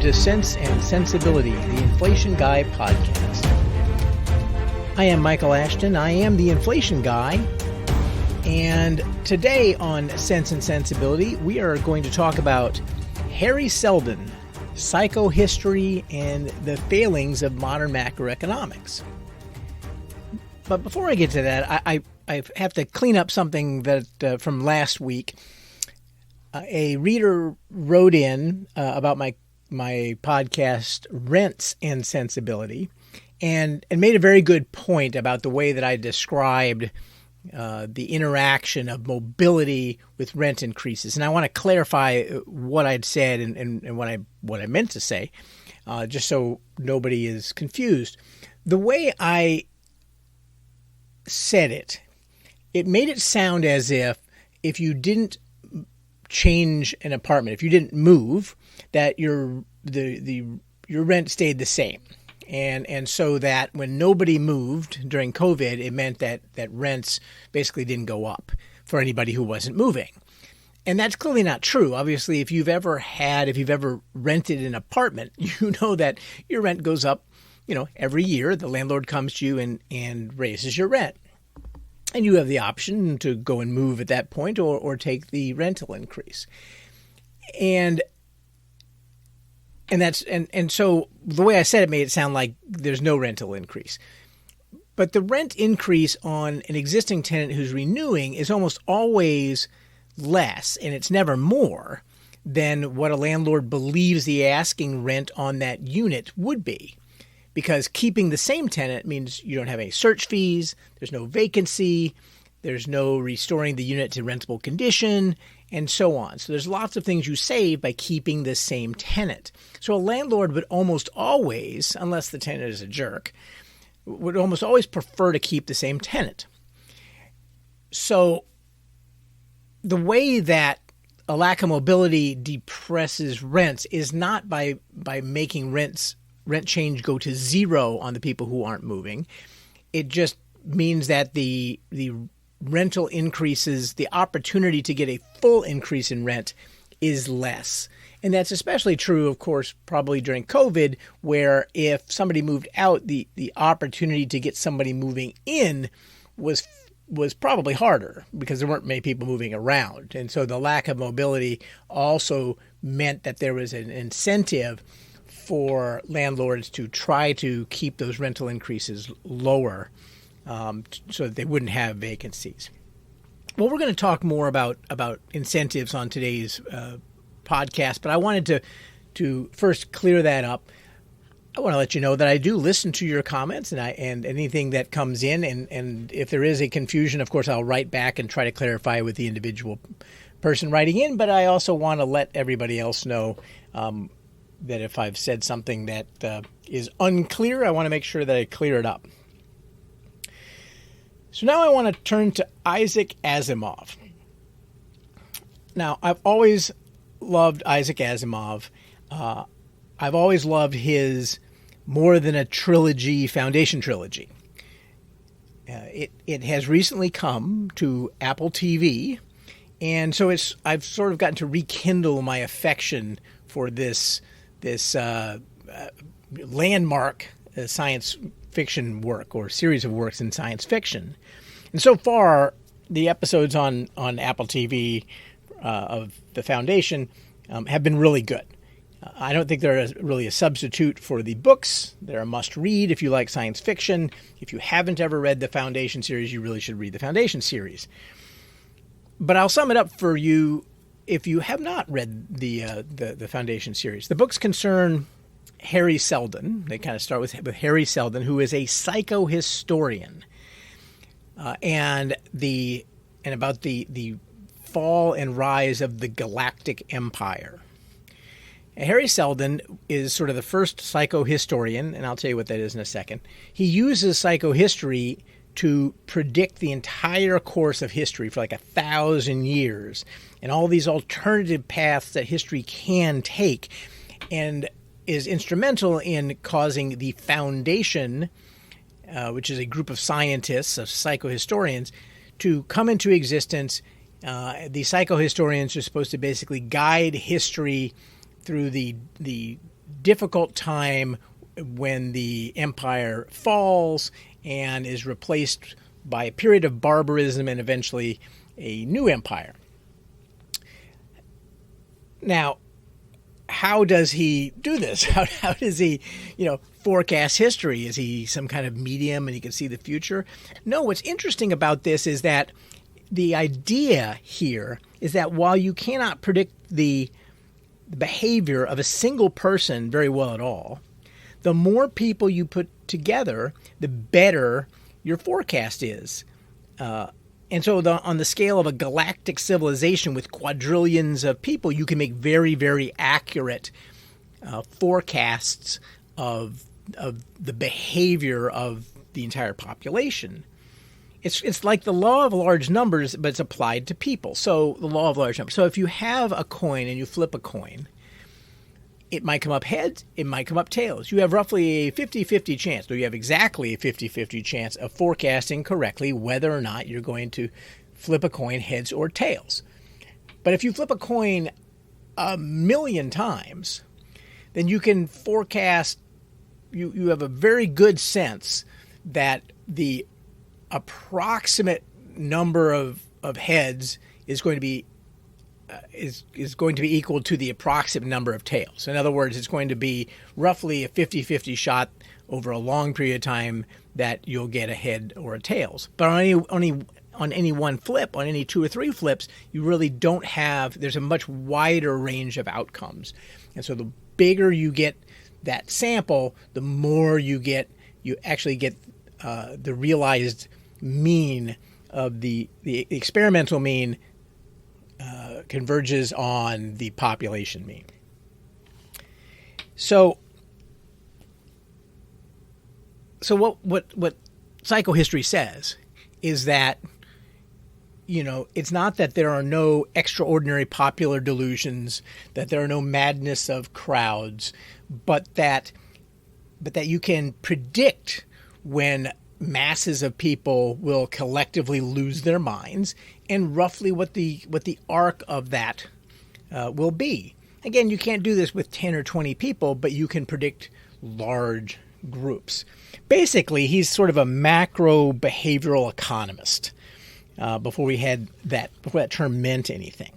to Sense and Sensibility, the Inflation Guy podcast. I am Michael Ashton. I am the Inflation Guy. And today on Sense and Sensibility, we are going to talk about Harry Seldon, psychohistory, and the failings of modern macroeconomics. But before I get to that, I have to clean up something that from last week. A reader wrote in about my podcast, Rents and Sensibility, and made a very good point about the way that I described the interaction of mobility with rent increases. And I want to clarify what I'd said and what I meant to say, just so nobody is confused. The way I said it made it sound as if you didn't change an apartment, if you didn't move, that your rent stayed the same. And so that when nobody moved during COVID, it meant that rents basically didn't go up for anybody who wasn't moving. And that's clearly not true. Obviously, if you've ever rented an apartment, you know that your rent goes up, every year. The landlord comes to you and raises your rent. And you have the option to go and move at that point or take the rental increase. And so the way I said it made it sound like there's no rental increase. But the rent increase on an existing tenant who's renewing is almost always less, and it's never more, than what a landlord believes the asking rent on that unit would be. Because keeping the same tenant means you don't have any search fees, there's no vacancy, there's no restoring the unit to rentable condition, and so on. So there's lots of things you save by keeping the same tenant. So a landlord would almost always, unless the tenant is a jerk, would almost always prefer to keep the same tenant. So the way that a lack of mobility depresses rents is not by making rent change go to zero on the people who aren't moving. It just means that the rental increases, the opportunity to get a full increase in rent is less. And that's especially true, of course, probably during COVID, where if somebody moved out, the opportunity to get somebody moving in was probably harder because there weren't many people moving around. And so the lack of mobility also meant that there was an incentive for landlords to try to keep those rental increases lower so that they wouldn't have vacancies. Well, we're going to talk more about incentives on today's podcast, but I wanted to first clear that up. I want to let you know that I do listen to your comments and anything that comes in, and if there is a confusion, of course, I'll write back and try to clarify with the individual person writing in, but I also want to let everybody else know that if I've said something that is unclear, I want to make sure that I clear it up. So now I want to turn to Isaac Asimov. Now, I've always loved Isaac Asimov. I've always loved his More Than a Trilogy Foundation trilogy. It has recently come to Apple TV, and so I've sort of gotten to rekindle my affection for this landmark science fiction work or series of works in science fiction. And so far, the episodes on Apple TV of the Foundation have been really good. I don't think they're really a substitute for the books. They're a must-read if you like science fiction. If you haven't ever read the Foundation series, you really should read the Foundation series. But I'll sum it up for you if you have not read the Foundation series. The books concern Harry Seldon. They kind of start with Harry Seldon, who is a psychohistorian, and about the fall and rise of the Galactic Empire. Harry Seldon is sort of the first psychohistorian, and I'll tell you what that is in a second. He uses psychohistory to predict the entire course of history for like 1,000 years and all these alternative paths that history can take, and is instrumental in causing the Foundation, which is a group of scientists, of psychohistorians, to come into existence. The psychohistorians are supposed to basically guide history through the difficult time when the empire falls and is replaced by a period of barbarism and eventually a new empire. Now, how does he do this? How does he, forecast history? Is he some kind of medium and he can see the future? No, what's interesting about this is that the idea here is that while you cannot predict the behavior of a single person very well at all, the more people you put together, the better your forecast is. And so on the scale of a galactic civilization with quadrillions of people, you can make very, very accurate forecasts of the behavior of the entire population. It's like the law of large numbers, but it's applied to people. So the law of large numbers. So if you have a coin and you flip a coin, it might come up heads, it might come up tails. You have roughly a 50-50 chance, or you have exactly a 50-50 chance of forecasting correctly whether or not you're going to flip a coin heads or tails. But if you flip a coin 1,000,000 times, then you can forecast, you have a very good sense that the approximate number of heads is going to be equal to the approximate number of tails. In other words, it's going to be roughly a 50-50 shot over a long period of time that you'll get a head or a tails. But on any one flip, on any 2 or 3 flips, you really don't have, there's a much wider range of outcomes. And so the bigger you get that sample, the more you actually get the realized mean of the experimental mean converges on the population mean. So what psychohistory says is that it's not that there are no extraordinary popular delusions, that there are no madness of crowds, but that you can predict when masses of people will collectively lose their minds, and roughly what the arc of that will be. Again, you can't do this with 10 or 20 people, but you can predict large groups. Basically, he's sort of a macro behavioral economist before that term meant anything.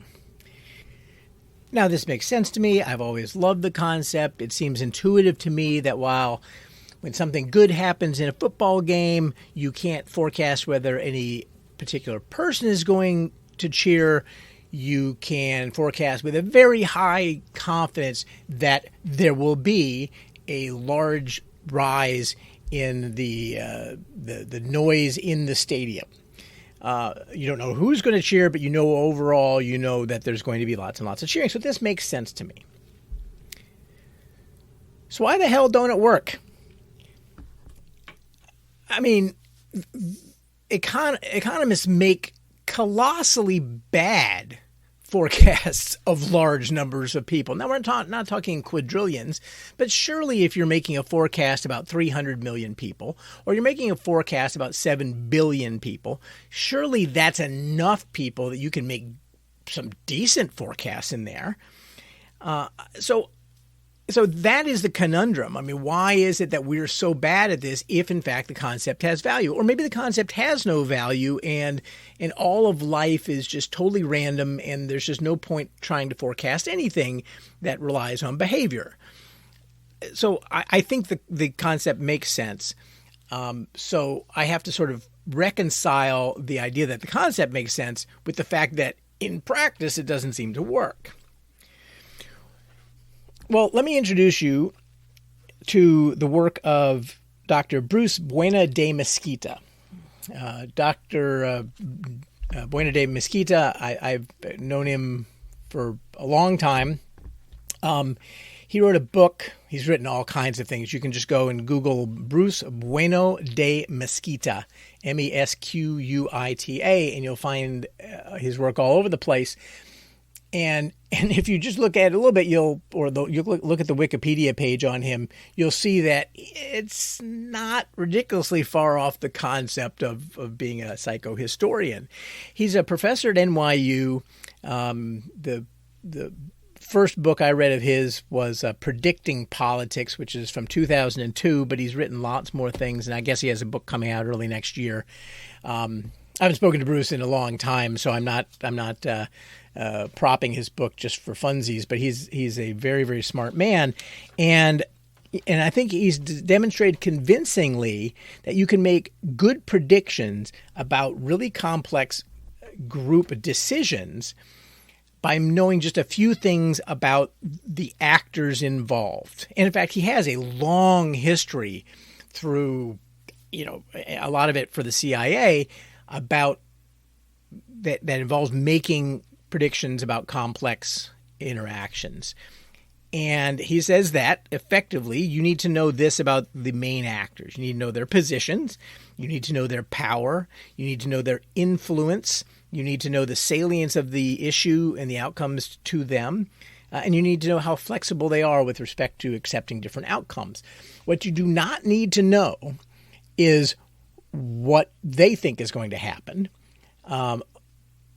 Now, this makes sense to me. I've always loved the concept. It seems intuitive to me that when something good happens in a football game, you can't forecast whether any particular person is going to cheer. You can forecast with a very high confidence that there will be a large rise in the noise in the stadium. You don't know who's going to cheer, but overall, that there's going to be lots and lots of cheering. So this makes sense to me. So why the hell don't it work? I mean, economists make colossally bad forecasts of large numbers of people. Now, we're not talking quadrillions, but surely if you're making a forecast about 300 million people, or you're making a forecast about 7 billion people, surely that's enough people that you can make some decent forecasts in there. So that is the conundrum. I mean, why is it that we're so bad at this if, in fact, the concept has value? Or maybe the concept has no value and all of life is just totally random and there's just no point trying to forecast anything that relies on behavior. So I think the concept makes sense. So I have to sort of reconcile the idea that the concept makes sense with the fact that in practice it doesn't seem to work. Well, let me introduce you to the work of Dr. Bruce Buena de Mesquita. Dr. Buena de Mesquita, I've known him for a long time. He wrote a book. He's written all kinds of things. You can just go and Google Bruce Bueno de Mesquita, Mesquita, and you'll find his work all over the place. And if you just look at it a little bit, you'll look at the Wikipedia page on him, you'll see that it's not ridiculously far off the concept of being a psychohistorian. He's a professor at NYU. The first book I read of his was Predicting Politics, which is from 2002, but he's written lots more things, and I guess he has a book coming out early next year. I haven't spoken to Bruce in a long time, so I'm not propping his book just for funsies, but he's a very, very smart man, and I think he's demonstrated convincingly that you can make good predictions about really complex group decisions by knowing just a few things about the actors involved. And in fact, he has a long history through, a lot of it for the CIA about that involves making predictions about complex interactions. And he says that effectively you need to know this about the main actors. You need to know their positions. You need to know their power. You need to know their influence. You need to know the salience of the issue and the outcomes to them. And you need to know how flexible they are with respect to accepting different outcomes. What you do not need to know is what they think is going to happen.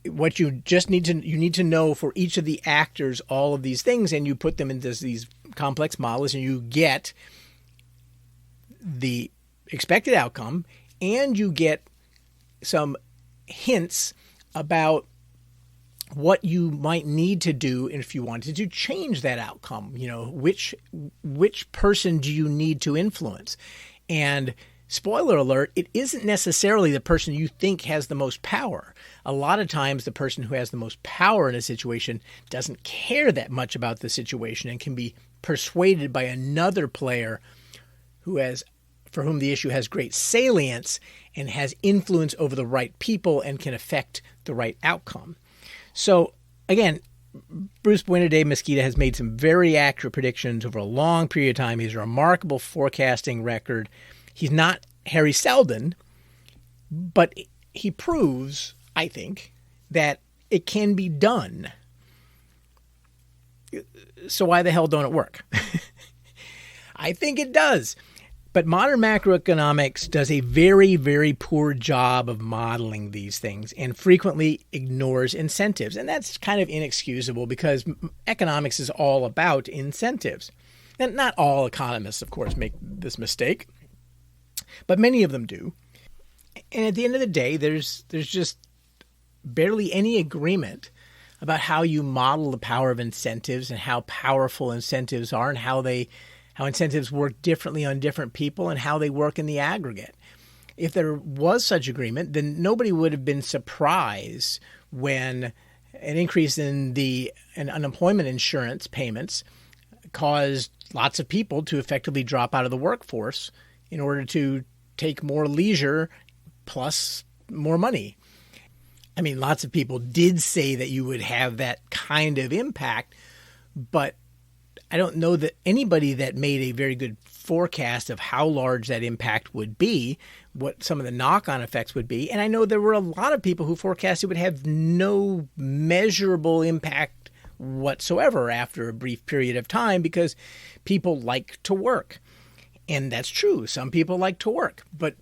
What you just need to know for each of the actors all of these things, and you put them into these complex models, and you get the expected outcome, and you get some hints about what you might need to do if you wanted to change that outcome. Which person do you need to influence? And spoiler alert, it isn't necessarily the person you think has the most power. A lot of times the person who has the most power in a situation doesn't care that much about the situation and can be persuaded by another player for whom the issue has great salience and has influence over the right people and can affect the right outcome. So again, Bruce Buena de Mesquita has made some very accurate predictions over a long period of time. He has a remarkable forecasting record. He's not Harry Seldon, but he proves, I think, that it can be done. So why the hell don't it work? I think it does. But modern macroeconomics does a very, very poor job of modeling these things and frequently ignores incentives. And that's kind of inexcusable because economics is all about incentives. And not all economists, of course, make this mistake, but many of them do. And at the end of the day, there's just barely any agreement about how you model the power of incentives and how powerful incentives are and how incentives work differently on different people and how they work in the aggregate. If there was such agreement, then nobody would have been surprised when an increase in unemployment insurance payments caused lots of people to effectively drop out of the workforce in order to take more leisure plus more money. I mean, lots of people did say that you would have that kind of impact, but I don't know that anybody that made a very good forecast of how large that impact would be, what some of the knock-on effects would be. And I know there were a lot of people who forecast it would have no measurable impact whatsoever after a brief period of time because people like to work. And that's true. Some people like to work. But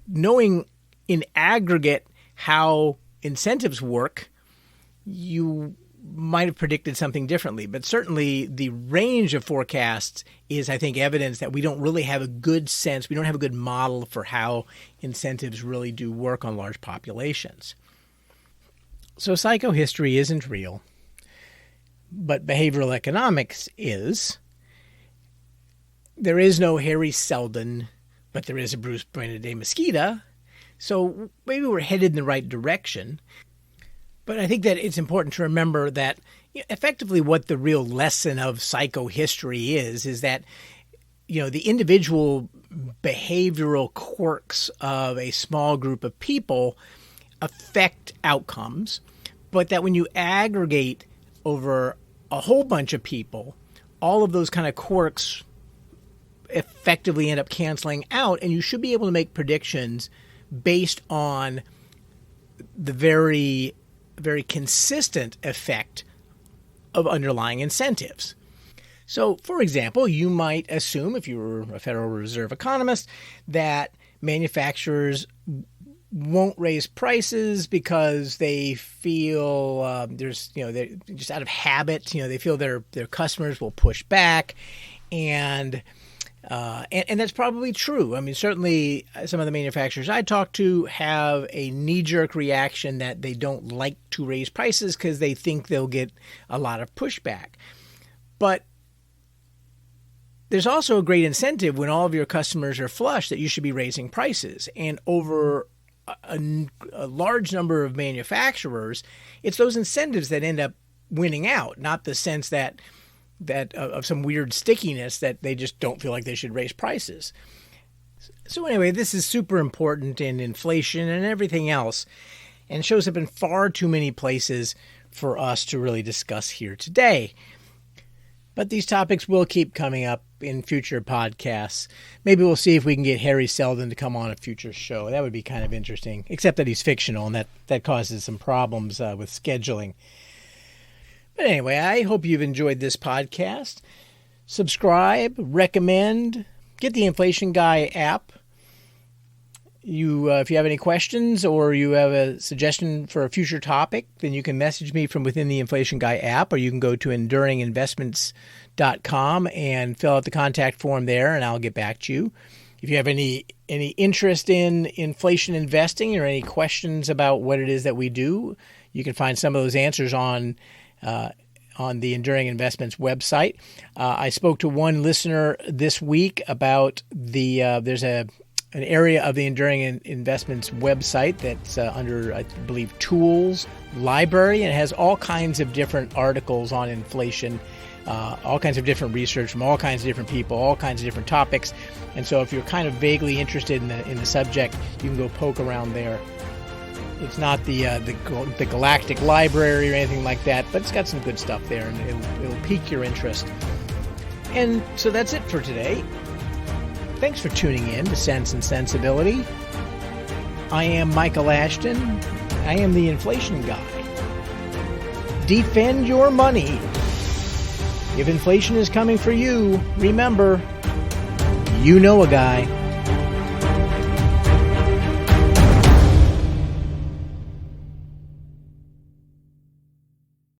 knowing in aggregate how incentives work, you might have predicted something differently. But certainly the range of forecasts is, I think, evidence that we don't really have a good sense. We don't have a good model for how incentives really do work on large populations. So psychohistory isn't real, but behavioral economics is. There is no Harry Seldon, but there is a Bruce Buena de Mesquita. So maybe we're headed in the right direction. But I think that it's important to remember that effectively what the real lesson of psychohistory is that, the individual behavioral quirks of a small group of people affect outcomes, but that when you aggregate over a whole bunch of people, all of those kind of quirks effectively end up canceling out, and you should be able to make predictions based on the very, very consistent effect of underlying incentives. So, for example, you might assume, if you were a Federal Reserve economist, that manufacturers won't raise prices because they feel they're just out of habit. They feel their customers will push back, and that's probably true. I mean, certainly some of the manufacturers I talk to have a knee-jerk reaction that they don't like to raise prices because they think they'll get a lot of pushback. But there's also a great incentive when all of your customers are flush that you should be raising prices. And over a large number of manufacturers, it's those incentives that end up winning out, not the sense that of some weird stickiness that they just don't feel like they should raise prices. So anyway, this is super important in inflation and everything else, and shows up in far too many places for us to really discuss here today. But these topics will keep coming up in future podcasts. Maybe we'll see if we can get Harry Seldon to come on a future show. That would be kind of interesting, except that he's fictional, and that causes some problems with scheduling. But anyway, I hope you've enjoyed this podcast. Subscribe, recommend, get the Inflation Guy app. If you have any questions or you have a suggestion for a future topic, then you can message me from within the Inflation Guy app, or you can go to enduringinvestments.com and fill out the contact form there, and I'll get back to you. If you have any interest in inflation investing or any questions about what it is that we do, you can find some of those answers on the Enduring Investments website. I spoke to one listener this week about there's an area of the Enduring Investments website that's under, I believe, Tools Library, and it has all kinds of different articles on inflation, all kinds of different research from all kinds of different people, all kinds of different topics. And so if you're kind of vaguely interested in the subject, you can go poke around there. It's not the Galactic Library or anything like that, but it's got some good stuff there, and it'll pique your interest. And so that's it for today. Thanks for tuning in to Sense and Sensibility. I am Michael Ashton. I am the Inflation Guy. Defend your money. If inflation is coming for you, remember, you know a guy.